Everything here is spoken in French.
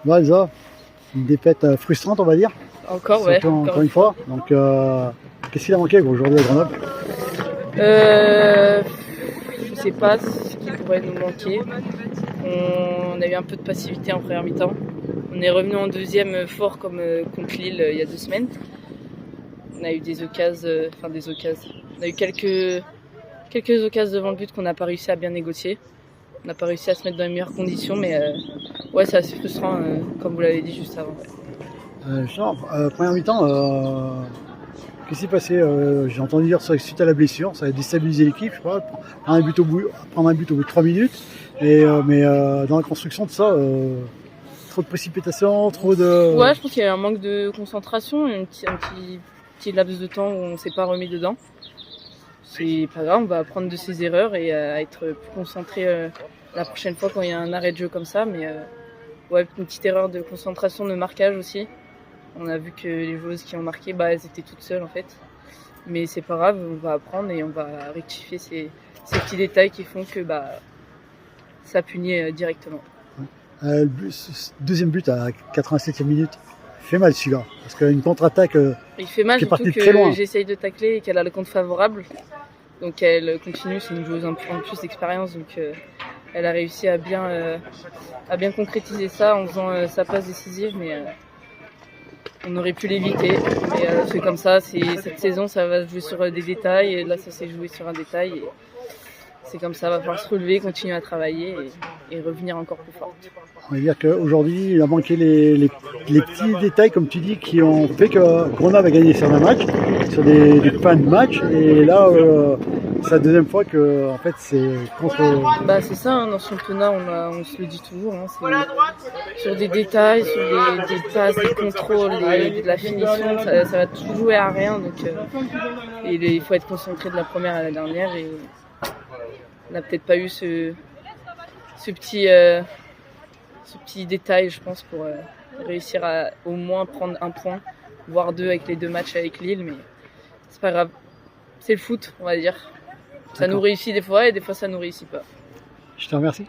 Ouais, ça, une défaite frustrante, on va dire. Encore, ouais. Encore une fois. Donc, qu'est-ce qu'il a manqué aujourd'hui à Grenoble? Je sais pas ce qui pourrait nous manquer. On a eu un peu de passivité en première mi-temps. On est revenu en deuxième fort comme contre Lille il y a 2 semaines. On a eu des occasions. On a eu quelques occasions devant le but qu'on n'a pas réussi à bien négocier. On n'a pas réussi à se mettre dans les meilleures conditions, mais ouais, c'est assez frustrant, comme vous l'avez dit juste avant. Ouais. Première mi-temps, qu'est-ce qui s'est passé? J'ai entendu dire que suite à la blessure, ça a déstabilisé l'équipe, je sais pas, prendre un but au bout de 3 minutes. Mais dans la construction de ça, trop de précipitation, trop de... Ouais, je pense qu'il y a eu un manque de concentration, un petit laps de temps où on ne s'est pas remis dedans. C'est pas grave, on va apprendre de ses erreurs et être plus concentré la prochaine fois quand il y a un arrêt de jeu comme ça. Mais ouais, une petite erreur de concentration, de marquage aussi. On a vu que les joueuses qui ont marqué, elles étaient toutes seules en fait. Mais c'est pas grave, on va apprendre et on va rectifier ces petits détails qui font que ça punit directement. Le deuxième but à 87e minute, il fait mal celui-là. Parce qu'une contre-attaque il fait mal, qui est partie surtout de très loin. que j'essaye de tacler et qu'elle a le compte favorable. Donc elle continue, c'est une joueuse en plus d'expérience. Donc elle a réussi à bien concrétiser ça en faisant sa passe décisive. Mais on aurait pu l'éviter. Mais c'est comme ça, cette saison, ça va se jouer sur des détails. Et là, ça s'est joué sur un détail. Et c'est comme ça, il va falloir se relever, continuer à travailler et revenir encore plus fort. On va dire qu'aujourd'hui, il a manqué les petits détails, comme tu dis, qui ont fait que Grenoble a gagné certains matchs, sur des fins de match. Et là, c'est la deuxième fois que en fait, c'est contre... C'est ça, dans ce championnat, on se le dit toujours. C'est sur des détails, sur des passes, des contrôles, de la finition, ça va tout jouer à rien. Donc, il faut être concentré de la première à la dernière. Et on n'a peut-être pas eu ce petit détail, je pense, pour réussir à au moins prendre 1 point, voire 2 avec les 2 matchs avec Lille, mais c'est pas grave. C'est le foot, on va dire. Ça nous réussit des fois et des fois ça nous réussit pas. Je te remercie.